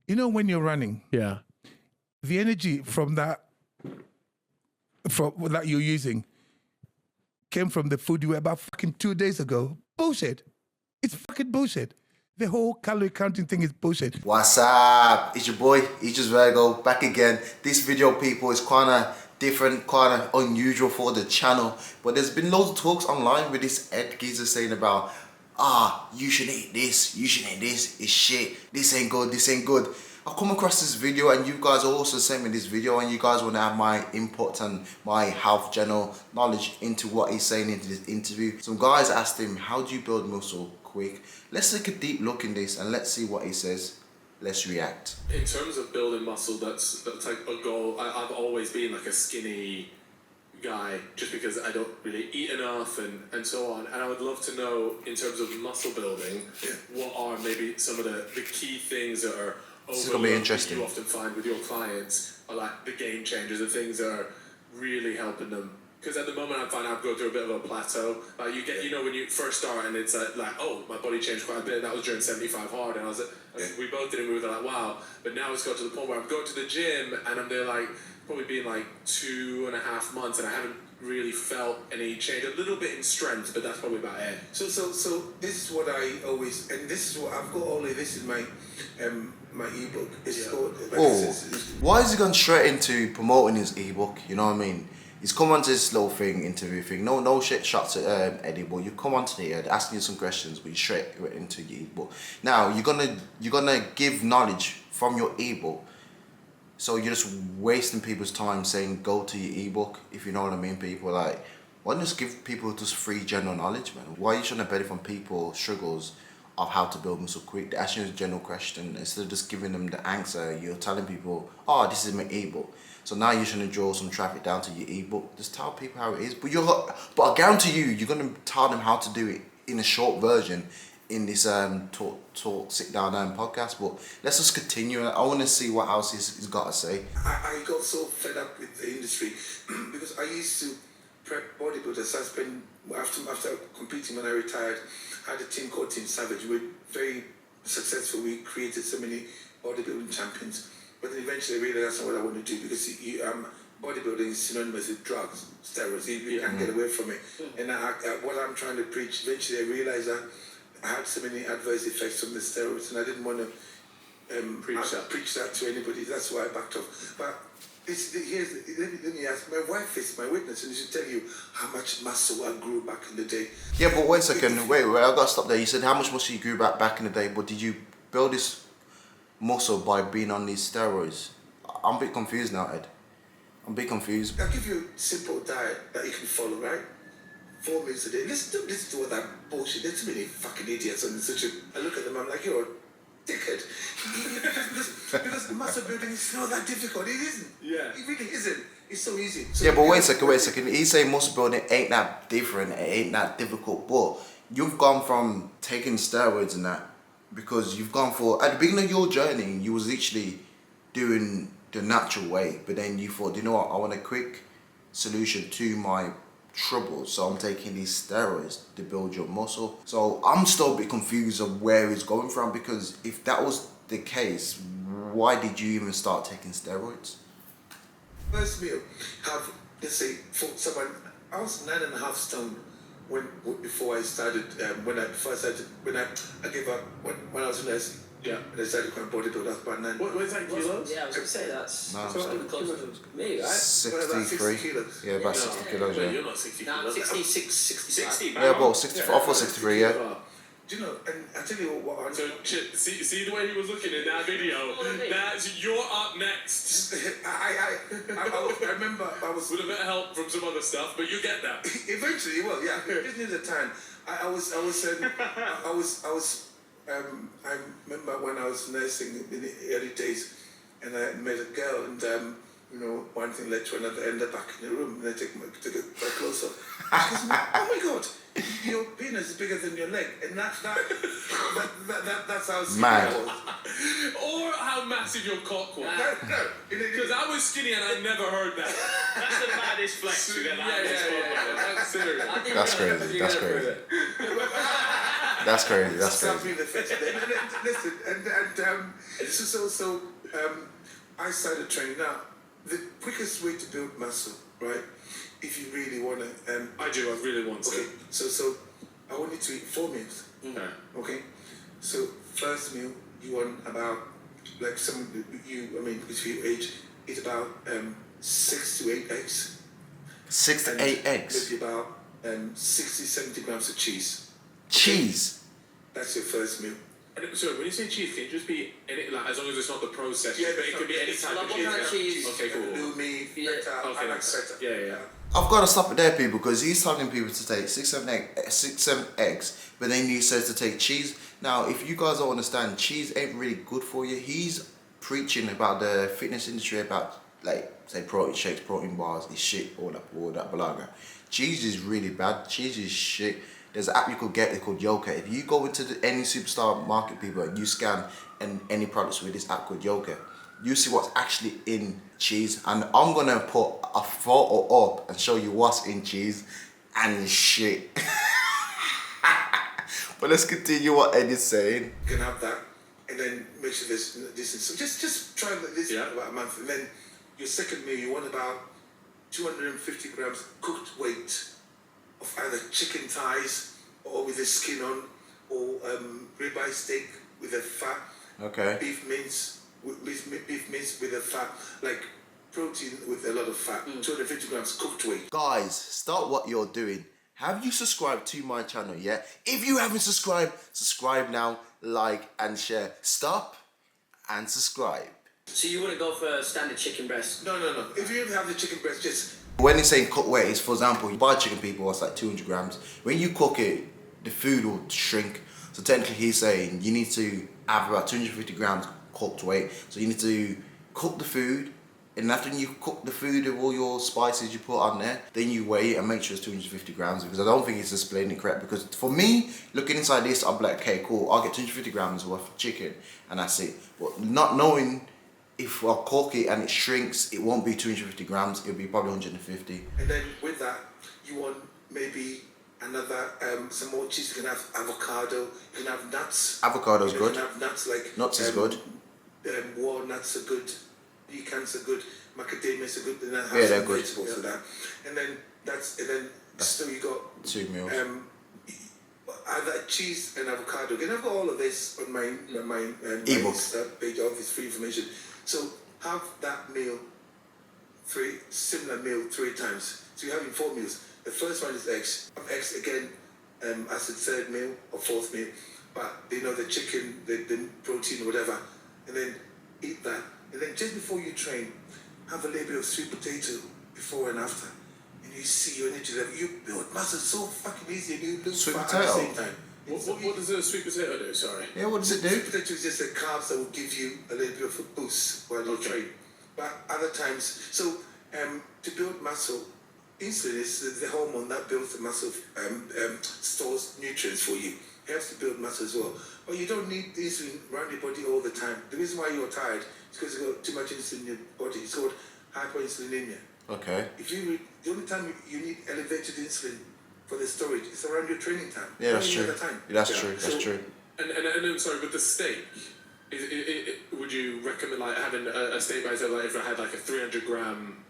You know, when you're running, Yeah. the energy from that you're using came from the food you were about fucking 2 days ago. Bullshit. It's fucking bullshit. The whole calorie counting thing is bullshit. What's up? It's your boy, Idris Virgo, back again. This video, people, is kind of different, kind of unusual for the channel. But there's been loads of talks online with this Ed geezer saying about, you should eat this, you should eat this, it's shit, this ain't good, this ain't good. I've come across this video and you guys also sent me this video and you guys want to have my input and my health general knowledge into what he's saying into this interview. Some guys asked him, how do you build muscle quick? Let's take a deep look in this and let's see what he says. Let's react. In terms of building muscle, that's like a goal. I've always been like a skinny guy just because I don't really eat enough and so on. And I would love to know, in terms of muscle building, what are maybe some of the key things that are this is gonna be interesting. You often find with your clients are like the game changers, the things that are really helping them. Because at the moment I find I've gone through a bit of a plateau. Like you get, you know, when you first start and it's like, oh, my body changed quite a bit. That was during 75 hard, and I was like, we both did it. We were like, wow. But now it's got to the point where I'm going to the gym and I'm there like probably been like 2.5 months, and I haven't really felt any change. A little bit in strength, but that's probably about it. So this is what I always, and this is what I've got all of this in my my ebook. It's called. Why is he gone straight into promoting his ebook? You know what I mean? He's come onto this little interview thing. No shit shots at Eddie, but you come onto here asking you some questions, but you straight into your ebook. Now you're gonna give knowledge from your ebook. So you're just wasting people's time saying go to your ebook, if you know what I mean, people. Like, why don't you just give people just free general knowledge, man? Why are you trying to benefit from people's struggles of how to build muscle quick? They're asking you a general question. Instead of just giving them the answer, you're telling people, oh, this is my ebook. So now you're trying to draw some traffic down to your ebook. Just tell people how it is. But I guarantee you're gonna tell them how to do it in a short version in this talk sit down podcast. But let's just continue. I want to see what else he's got to say. I got so fed up with the industry because I used to prep bodybuilders. So I spent after competing when I retired, I had a team called Team Savage. We were very successful. We created so many bodybuilding champions. But then eventually I realized that's not what I want to do, because bodybuilding is synonymous with drugs, steroids. You can't get away from it. And what I'm trying to preach, eventually I realized that I had so many adverse effects from the steroids, and I didn't want to preach that to anybody. That's why I backed off. But let me ask, my wife is my witness, and she should tell you how much muscle I grew back in the day. Yeah, but wait a second. Wait, I got to stop there. You said how much muscle you grew back in the day, but did you build this muscle by being on these steroids? I'm a bit confused now, Ed. I'm a bit confused. I'll give you a simple diet that you can follow, right? 4 meals a day. Listen to all that bullshit. There's too many fucking idiots on such a... I look at them, I'm like, you're a dickhead. because muscle building is not that difficult. It isn't. Yeah. It really isn't. It's so easy. So yeah, but wait a second. He's saying muscle building ain't that different, it ain't that difficult, but you've gone from taking steroids and that, because you've gone for, at the beginning of your journey, you was literally doing the natural way, but then you thought, you know what, I want a quick solution to my troubles, so I'm taking these steroids to build your muscle. So I'm still a bit confused of where he's going from, because if that was the case, why did you even start taking steroids? First meal, let's say, for someone, I was 9.5 stone before I started, when I gave up, when I was in nursing. Yeah. And I started going bodybuilder, that's about 9. What is that, kilos? Yeah, I was going to say that's No, close to me, right? 63 kilos. Yeah, about 60 kilos, Wait, yeah. you're not 60 No, I'm kilos. 66, 65. 60, Yeah, about 64, I thought 63, yeah. Do you know, and I tell you what, So, see the way he was looking in that video? That's, you're up next. I remember I was... With a bit of help from some other stuff, but you get that. Eventually, well, yeah, just needs a time. I remember when I was nursing in the early days, and I met a girl, and you know, one thing led to another. Ended back in the room, and I took a close up. She goes, "Oh my God, your penis is bigger than your leg," and that's how skinny I was. Or how massive your cock was. No, Because I was skinny and I never heard that. That's the maddest flex we get. Yeah. That's serious. That's crazy, that's crazy. That's crazy. That's Slap crazy. me in the face. Listen, I started training. Now, the quickest way to build muscle, right? If you really want to, I really want to. okay. So I want you to eat 4 meals. Okay. Okay. So first meal, you want about like between your age, eat about 6 to 8 eggs. 6 to And 8 eggs. Maybe about 60, 70 grams of cheese. Cheese. That's your first meal. And so when you say cheese, can it just be any, like, as long as it's not the processed Yeah, cheese, but it could be any type of what cheese? kind of cheese? Okay, cool. Lumi, Yeah. feta, Okay, I like nice. feta. Yeah. I've got to stop it there, people, because he's telling people to take 6, 7 eggs, but then he says to take cheese. Now, if you guys don't understand, cheese ain't really good for you. He's preaching about the fitness industry, about, like, say, protein shakes, protein bars, is shit, all that balaga. Cheese is really bad. Cheese is shit. There's an app you could get, it's called Yoka. If you go into any superstar market, people, and you scan any products with this app called Yoka, you see what's actually in cheese. And I'm gonna put a photo up and show you what's in cheese, and it's shit. But let's continue what Eddie's saying. You can have that, and then make sure there's this. So just try this for about a month, and then your second meal, you want about 250 grams cooked weight of either chicken thighs or with the skin on, or ribeye steak with a fat. Okay. Beef mince with a fat, like protein with a lot of fat. 250 grams cooked weight. Guys, start what you're doing. Have you subscribed to my channel yet? If you haven't subscribed, subscribe now, like and share. Stop and subscribe. So you want to go for standard chicken breast? No. If you have the chicken breast, just When he's saying cook weight, for example, you buy chicken, people, it's like 200 grams. When you cook it, the food will shrink. So technically he's saying you need to have about 250 grams cooked weight. So you need to cook the food, and after you cook the food with all your spices you put on there, then you weigh it and make sure it's 250 grams, because I don't think it's displaying it correct. Because for me, looking inside this, I'll be like, okay, cool, I'll get 250 grams worth of chicken, and that's it. But not knowing if I cook it and it shrinks, it won't be 250 grams, it'll be probably 150. and then with that, you want maybe another some more cheese. You can have avocado. You can have nuts. Avocado's You good. can have nuts like Nuts is good. Walnuts are good. Pecans are good. Macadamias are good. And then have Yeah, they're some good. vegetables for that. And then so you got 2 meals. either cheese and avocado. Again, I've got all of this on my Ebook. page of this free information. So have that meal, similar meal 3 times. So you're having 4 meals. The first one is eggs. Have eggs again as the 3rd meal or 4th meal. But you know, the chicken, the protein or whatever, and then eat that. And then just before you train, have a little bit of sweet potato before and after. And you see your energy level. You build muscle so fucking easy, and you lose Sweet fat potato? at the same time. What does a sweet potato do? Sorry. Yeah, what does it do? Sweet potato is just the carbs that will give you a little bit of a boost while you train. But other times, so to build muscle, insulin is the hormone that builds the muscle, stores nutrients for you. It helps to build muscle as well. But you don't need insulin around your body all the time. The reason why you're tired is because you've got too much insulin in your body. It's called hyperinsulinemia. Okay. The only time you need elevated insulin for the storage is around your training time. Yeah, that's Any true. other time. Yeah, that's Yeah. true. That's So- true. And then, sorry, with the steak, would you recommend like having a steak by itself? Like if I had like a 300-gram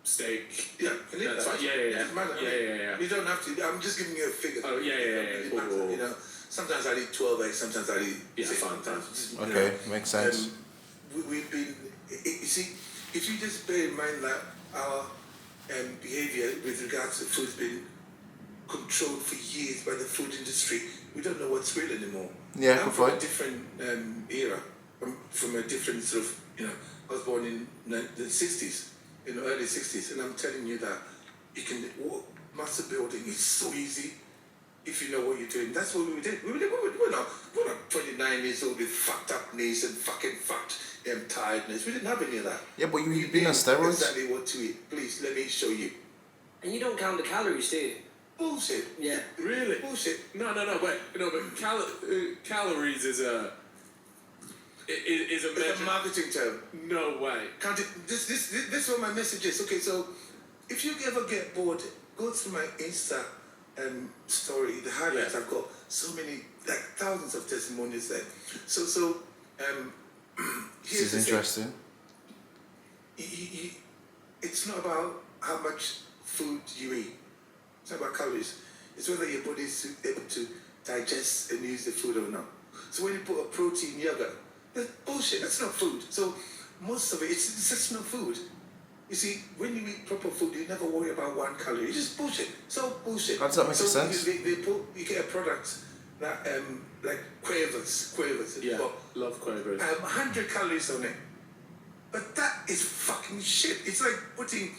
steak. Yeah, can you That's that? fine. Yeah. It doesn't matter. Yeah. You don't have to. I'm just giving you a figure. Oh, yeah. It doesn't matter, you know, sometimes I eat 12 eggs, sometimes I eat Yeah, 6. fine. Just, you Okay, know, makes sense. We've been. You see, if you just bear in mind that our behavior with regards to food has been controlled for years by the food industry, we don't know what's real anymore. Yeah, I'm good from point. a different era. I'm from a different sort of, I was born in the 60s, in the early 60s, and I'm telling you that muscle building is so easy if you know what you're doing. That's what we did. We're not 29 years old with fucked up knees and fucking fucked tiredness. We didn't have any of that. Yeah, but you've We been knew on steroids. exactly what to eat. Please, let me show you. And you don't count the calories, do you? Bullshit. Yeah. Really? Bullshit. No, but calories is a It's a measure. marketing term. No way. Can't it, this is what my message is. Okay, so if you ever get bored, go through my Insta story. The highlights. Yeah. I've got so many like thousands of testimonies there. So This here's is the thing. interesting. It's not about how much food you eat. It's not about calories. It's whether your body is able to digest and use the food or not. So when you put a protein yogurt, that's bullshit. That's not food. So most of it's just not food. You see, when you eat proper food, you never worry about 1 calorie. It's just bullshit. So bullshit. How does that make so sense? You get a product that like Quavers. Yeah, love Quavers. 100 calories on it. But that is fucking shit. It's like putting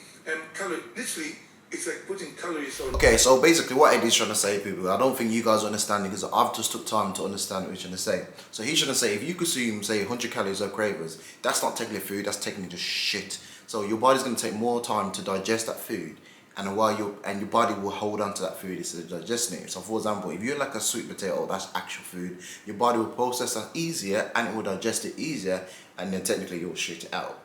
literally, it's like putting calories on. Okay, so basically what Eddie's trying to say, people, I don't think you guys are understanding because I've just took time to understand what he's trying to say. So he's trying to say if you consume, say, 100 calories of Quavers, that's not technically food, that's technically just shit. So your body's going to take more time to digest that food, and your body will hold on to that food instead of digesting it. So for example, if you're like a sweet potato, that's actual food, your body will process that easier and it will digest it easier, and then technically you'll shit it out.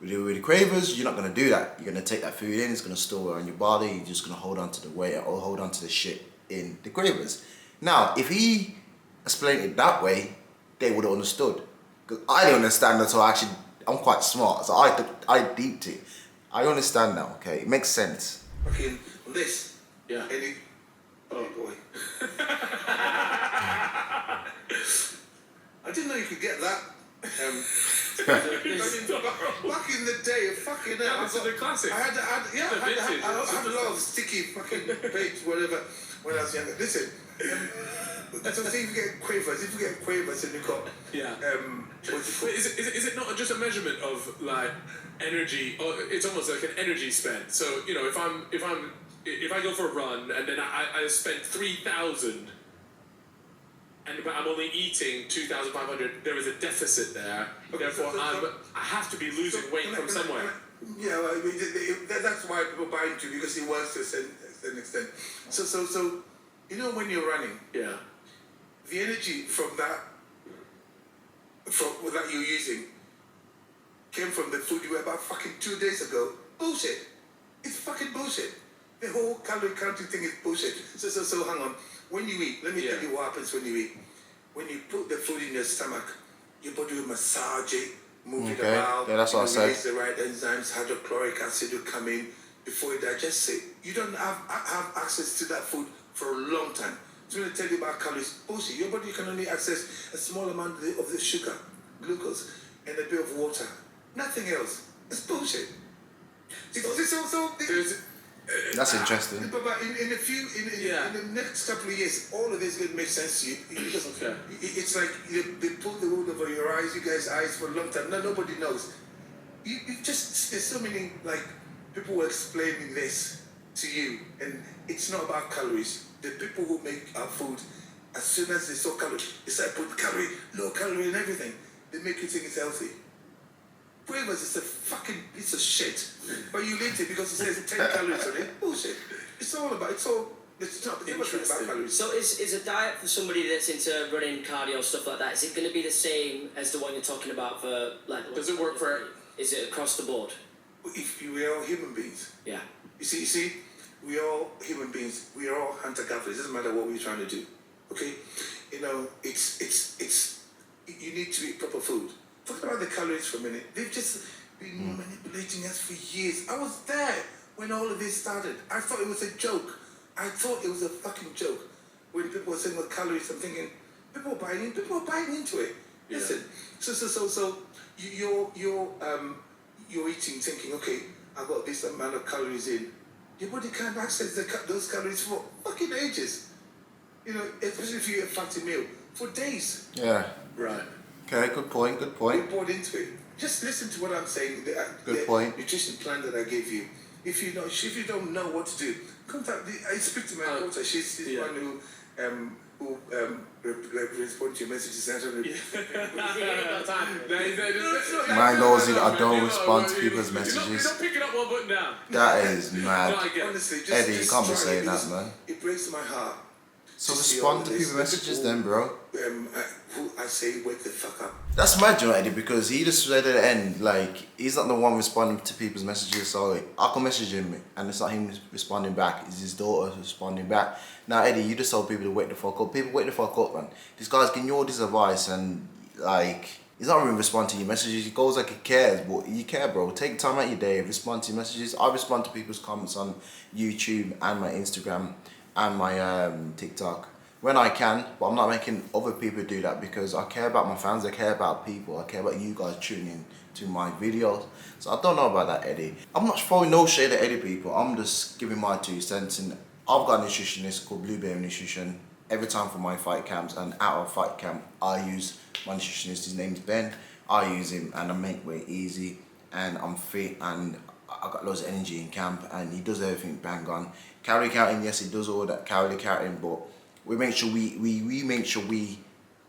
With the Quavers, you're not going to do that. You're going to take that food in, it's going to store it on your body, you're just going to hold on to the weight or hold on to the shit in the Quavers. Now, if he explained it that way, they would have understood. Because I didn't understand that, so I'm quite smart, so I deeped it. I understand now, okay? It makes sense. Fucking this. Yeah. Eddie. Oh boy. I didn't know you could get that. I mean, back in the day, fucking hell. This is a classic. I had a lot of sticky fucking baked whatever when I was younger. Listen, so say if you get Quavers, and you've got Is it not just a measurement of like energy, or it's almost like an energy spent? So you know, if I go for a run and then I spend 3,000. But I'm only eating 2,500. There is a deficit there. Therefore, I have to be losing weight from somewhere. Yeah, well, I mean, that's why people buy into it, because it works to a certain extent. So, you know, when you're running, Yeah. the energy from that you're using came from the food you were about fucking 2 days ago. Bullshit. It's fucking bullshit. The whole calorie counting thing is bullshit. So hang on. When you eat, let me tell you what happens when you eat. When you put the food in your stomach, your body will massage it, move it about. Yeah, that's what I said. Release the right enzymes, hydrochloric acid will come in before it digests it. You don't have access to that food for a long time. So when I tell you about calories, bullshit. Your body can only access a small amount of the sugar, glucose, and a bit of water. Nothing else. It's bullshit. That's interesting. But in the next couple of years, all of this is going to make sense to you, because it's like they pulled the wool over your eyes, you guys' eyes, for a long time. Now nobody knows. There's so many, like, people were explaining this to you, and it's not about calories. The people who make our food, as soon as they saw calories, they start putting low calorie and everything. They make you think it's healthy. Quavers is a fucking piece of shit. But you eat it because it says 10 calories on it. Bullshit. It's not about calories. So is a diet for somebody that's into running, cardio, stuff like that, is it going to be the same as the one you're talking about for, like... Does it work for... Is it across the board? If we're all human beings. Yeah. You see, we're all human beings. We are all hunter-gatherers. It doesn't matter what we're trying to do. Okay? You know, it's you need to eat proper food. Talk about the calories for a minute. They've just been manipulating us for years. I was there when all of this started. I thought it was a joke. I thought it was a fucking joke. When people were saying, well, calories, I'm thinking, people are buying into it. Yeah. Listen, so you're eating, thinking, okay, I've got this amount of calories in. Your body can't access those calories for fucking ages. You know, especially if you eat a fatty meal, for days. Yeah. Right. Okay, good point. You're bought into it. Just listen to what I'm saying. Good point. Nutrition plan that I gave you. If you don't know what to do, contact. I speak to my daughter. She's the one who respond to your messages. I don't know. Mine knows it. I don't respond to people's messages. You're not picking up one button down. That is mad. Honestly, Eddie, you can't be try saying it, that, man. It breaks my heart So to see respond all to this. people's messages then, bro. Who I say wake the fuck up. That's mad, you know, Eddie, because he just said at the end, like, he's not the one responding to people's messages, so I can message him, and it's not him responding back, it's his daughter responding back. Now, Eddie, you just told people to wake the fuck up. People, wake the fuck up, man. This guy's giving you all this advice, and, like, he's not even responding to your messages. He goes like he cares, but you care, bro. Take time out your day, respond to your messages. I respond to people's comments on YouTube and my Instagram and my TikTok. When I can, but I'm not making other people do that because I care about my fans, I care about people, I care about you guys tuning in to my videos. So I don't know about that, Eddie. I'm not throwing no shade at Eddie, people. I'm just giving my 2 cents. And I've got a nutritionist called Blueberry Nutrition every time for my fight camps, and out of fight camp, I use my nutritionist. His name's Ben. I use him and I make weight easy and I'm fit and I got loads of energy in camp, and he does everything bang on. Calorie counting, yes, he does all that calorie counting, but we make sure we make sure we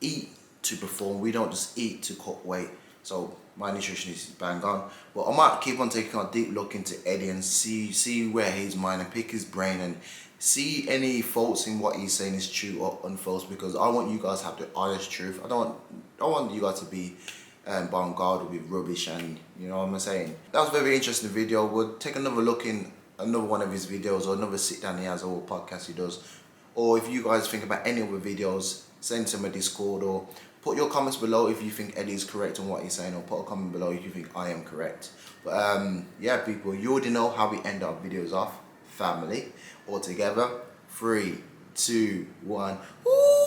eat to perform. We don't just eat to cut weight. So my nutritionist is bang on. But I might keep on taking a deep look into Eddie and see where his mind and pick his brain and see any faults in what he's saying is true or unfalse, because I want you guys to have the honest truth. I don't want you guys to be bombarded with rubbish, and you know what I'm saying. That was a very interesting video. We'll take another look in another one of his videos or another sit down he has, or podcast he does. Or if you guys think about any other videos, send to my Discord or put your comments below if you think Eddie is correct on what he's saying, or put a comment below if you think I am correct. But yeah, people, you already know how we end our videos off. Family, all together. 3, 2, 1. Woo!